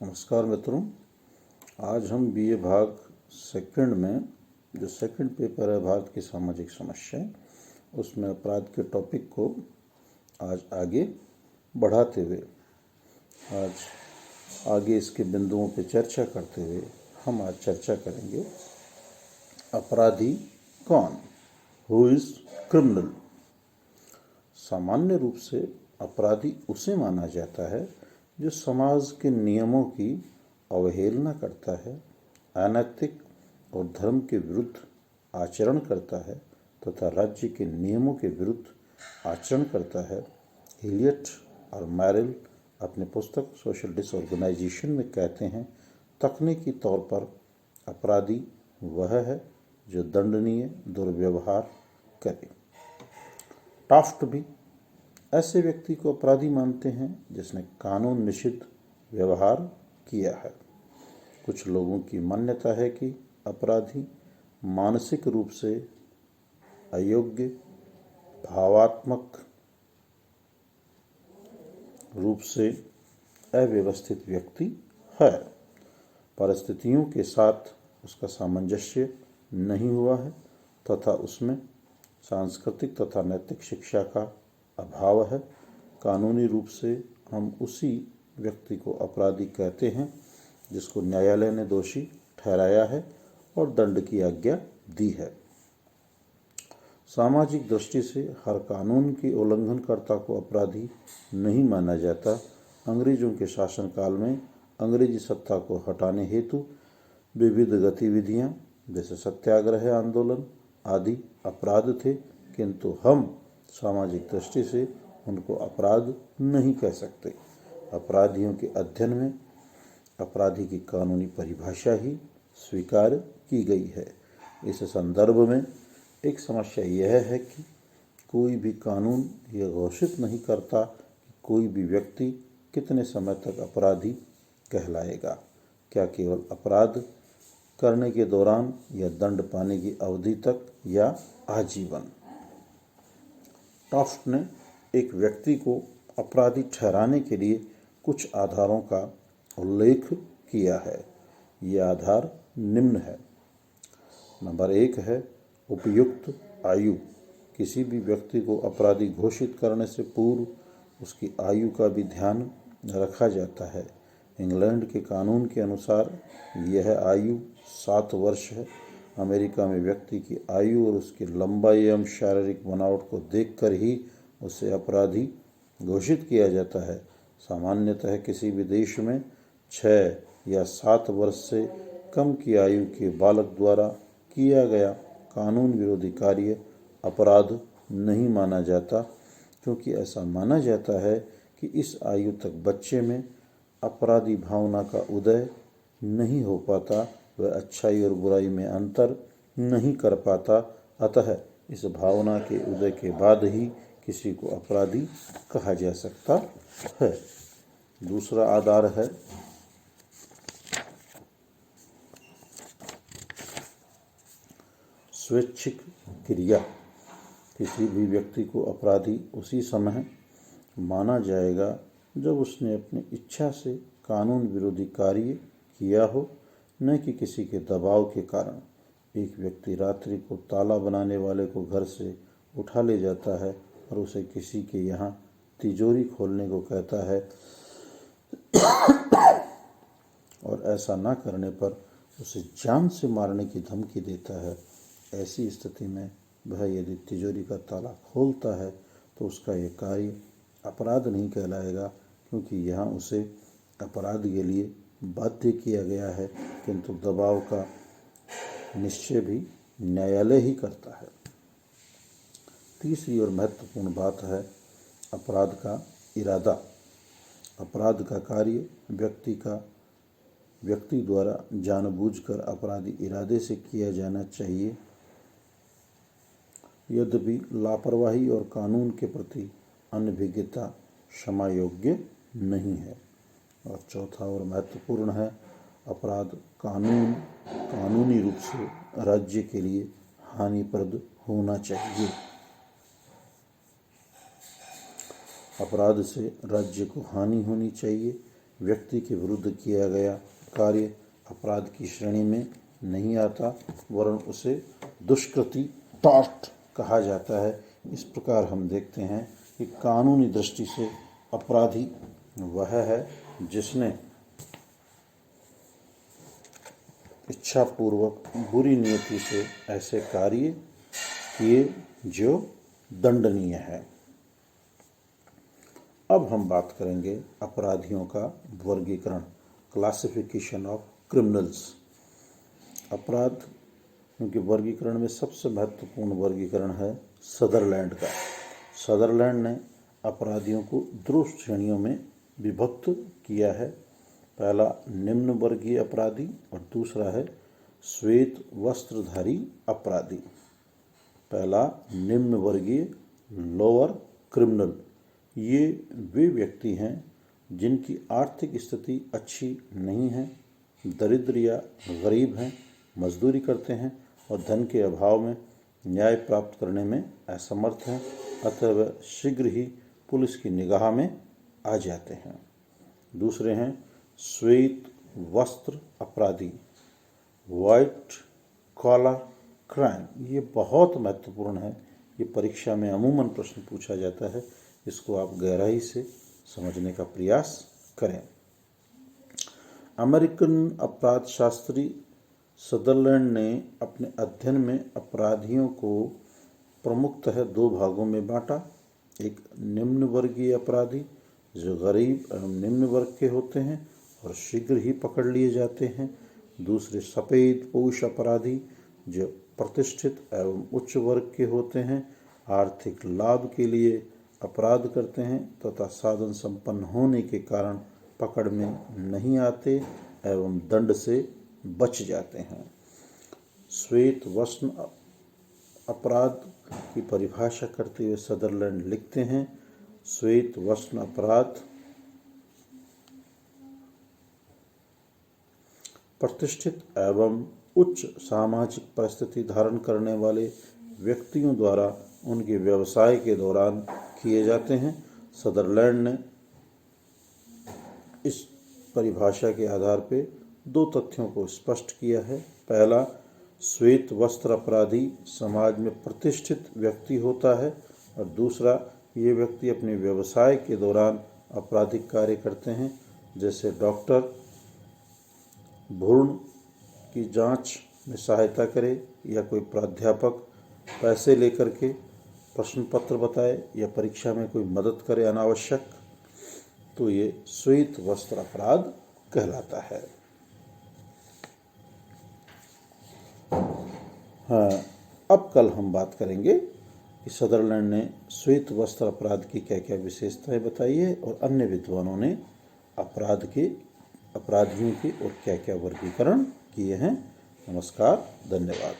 नमस्कार मित्रों। आज हम बीए भाग सेकंड में जो सेकंड पेपर है भारत की सामाजिक समस्याएं, उसमें अपराध के टॉपिक को आज आगे बढ़ाते हुए आगे इसके बिंदुओं पर चर्चा करते हुए हम आज चर्चा करेंगे अपराधी कौन, हु इज क्रिमिनल। सामान्य रूप से अपराधी उसे माना जाता है जो समाज के नियमों की अवहेलना करता है, अनैतिक और धर्म के विरुद्ध आचरण करता है तथा राज्य के नियमों के विरुद्ध आचरण करता है। इलियट और मैरिल अपनी पुस्तक सोशल डिसऑर्गेनाइजेशन में कहते हैं, तकनीकी तौर पर अपराधी वह है जो दंडनीय दुर्व्यवहार करे। टाफ्ट भी ऐसे व्यक्ति को अपराधी मानते हैं जिसने कानून निषिद्ध व्यवहार किया है। कुछ लोगों की मान्यता है कि अपराधी मानसिक रूप से अयोग्य, भावात्मक रूप से अव्यवस्थित व्यक्ति है, परिस्थितियों के साथ उसका सामंजस्य नहीं हुआ है तथा उसमें सांस्कृतिक तथा नैतिक शिक्षा का अभाव है। कानूनी रूप से हम उसी व्यक्ति को अपराधी कहते हैं जिसको न्यायालय ने दोषी ठहराया है और दंड की आज्ञा दी है। सामाजिक दृष्टि से हर कानून के उल्लंघनकर्ता को अपराधी नहीं माना जाता। अंग्रेजों के शासनकाल में अंग्रेजी सत्ता को हटाने हेतु विविध गतिविधियां जैसे सत्याग्रह आंदोलन आदि अपराध थे, किंतु हम सामाजिक दृष्टि से उनको अपराध नहीं कह सकते। अपराधियों के अध्ययन में अपराधी की कानूनी परिभाषा ही स्वीकार की गई है। इस संदर्भ में एक समस्या यह है कि कोई भी कानून यह घोषित नहीं करता कि कोई भी व्यक्ति कितने समय तक अपराधी कहलाएगा। क्या केवल अपराध करने के दौरान या दंड पाने की अवधि तक या आजीवन। टाफ्ट ने एक व्यक्ति को अपराधी ठहराने के लिए कुछ आधारों का उल्लेख किया है। ये आधार निम्न है। नंबर 1 है उपयुक्त आयु। किसी भी व्यक्ति को अपराधी घोषित करने से पूर्व उसकी आयु का भी ध्यान रखा जाता है। इंग्लैंड के कानून के अनुसार यह आयु 7 वर्ष है। अमेरिका में व्यक्ति की आयु और उसकी लंबाई एवं शारीरिक बनावट को देखकर ही उसे अपराधी घोषित किया जाता है। सामान्यतः किसी भी देश में 6 या 7 वर्ष से कम की आयु के बालक द्वारा किया गया कानून विरोधी कार्य अपराध नहीं माना जाता, क्योंकि ऐसा माना जाता है कि इस आयु तक बच्चे में अपराधी भावना का उदय नहीं हो पाता, वह अच्छाई और बुराई में अंतर नहीं कर पाता। अतः इस भावना के उदय के बाद ही किसी को अपराधी कहा जा सकता है। दूसरा आधार है स्वैच्छिक क्रिया। किसी भी व्यक्ति को अपराधी उसी समय माना जाएगा जब उसने अपनी इच्छा से कानून विरोधी कार्य किया हो, न कि किसी के दबाव के कारण। एक व्यक्ति रात्रि को ताला बनाने वाले को घर से उठा ले जाता है और उसे किसी के यहाँ तिजोरी खोलने को कहता है और ऐसा न करने पर उसे जान से मारने की धमकी देता है। ऐसी स्थिति में वह यदि तिजोरी का ताला खोलता है तो उसका यह कार्य अपराध नहीं कहलाएगा, क्योंकि यहाँ उसे अपराध के लिए बाध्य किया गया है, किंतु दबाव का निश्चय भी न्यायालय ही करता है। तीसरी और महत्वपूर्ण बात है अपराध का इरादा। अपराध का कार्य व्यक्ति द्वारा जानबूझकर अपराधी इरादे से किया जाना चाहिए, यद्यपि लापरवाही और कानून के प्रति अनभिज्ञता क्षमा योग्य नहीं है। और चौथा और महत्वपूर्ण है अपराध कानूनी रूप से राज्य के लिए हानिप्रद होना चाहिए। अपराध से राज्य को हानि होनी चाहिए, व्यक्ति के विरुद्ध किया गया कार्य अपराध की श्रेणी में नहीं आता, वरन उसे दुष्कृति टॉर्ट कहा जाता है। इस प्रकार हम देखते हैं कि कानूनी दृष्टि से अपराधी वह है जिसने इच्छापूर्वक बुरी नियति से ऐसे कार्य किए जो दंडनीय है। अब हम बात करेंगे अपराधियों का वर्गीकरण, क्लासिफिकेशन ऑफ क्रिमिनल्स। अपराध के वर्गीकरण में सबसे महत्वपूर्ण वर्गीकरण है सदरलैंड का। सदरलैंड ने अपराधियों को दो श्रेणियों में विभक्त किया है। पहला निम्न वर्गीय अपराधी और दूसरा है श्वेत वस्त्रधारी अपराधी। पहला निम्न वर्गीय लोअर क्रिमिनल, ये वे व्यक्ति हैं जिनकी आर्थिक स्थिति अच्छी नहीं है, दरिद्र या गरीब हैं, मजदूरी करते हैं और धन के अभाव में न्याय प्राप्त करने में असमर्थ हैं, अतः वह शीघ्र ही पुलिस की निगाह में आ जाते हैं। दूसरे हैं श्वेत वस्त्र अपराधी, वाइट कॉलर क्राइम। ये बहुत महत्वपूर्ण है, ये परीक्षा में अमूमन प्रश्न पूछा जाता है, इसको आप गहराई से समझने का प्रयास करें। अमेरिकन अपराध शास्त्री सदरलैंड ने अपने अध्ययन में अपराधियों को प्रमुखतः दो भागों में बांटा। एक निम्न वर्गीय अपराधी जो गरीब एवं निम्न वर्ग के होते हैं और शीघ्र ही पकड़ लिए जाते हैं। दूसरे सफ़ेद पोश अपराधी जो प्रतिष्ठित एवं उच्च वर्ग के होते हैं, आर्थिक लाभ के लिए अपराध करते हैं तथा साधन संपन्न होने के कारण पकड़ में नहीं आते एवं दंड से बच जाते हैं। श्वेत वस्त्र अपराध की परिभाषा करते हुए सदरलैंड लिखते हैं, श्वेत वस्त्र अपराध प्रतिष्ठित एवं उच्च सामाजिक परिस्थिति धारण करने वाले व्यक्तियों द्वारा उनके व्यवसाय के दौरान किए जाते हैं। सदरलैंड ने इस परिभाषा के आधार पर दो तथ्यों को स्पष्ट किया है। पहला, श्वेत वस्त्र अपराधी समाज में प्रतिष्ठित व्यक्ति होता है और दूसरा, ये व्यक्ति अपने व्यवसाय के दौरान आपराधिक कार्य करते हैं, जैसे डॉक्टर भ्रूण की जांच में सहायता करे या कोई प्राध्यापक पैसे लेकर के प्रश्न पत्र बताए या परीक्षा में कोई मदद करे अनावश्यक, तो ये श्वेत वस्त्र अपराध कहलाता है। हाँ, अब कल हम बात करेंगे कि सदरलैंड ने श्वेत वस्त्र अपराध की क्या क्या विशेषताएं बताई है और अन्य विद्वानों ने अपराधियों के और क्या क्या वर्गीकरण किए हैं। नमस्कार, धन्यवाद।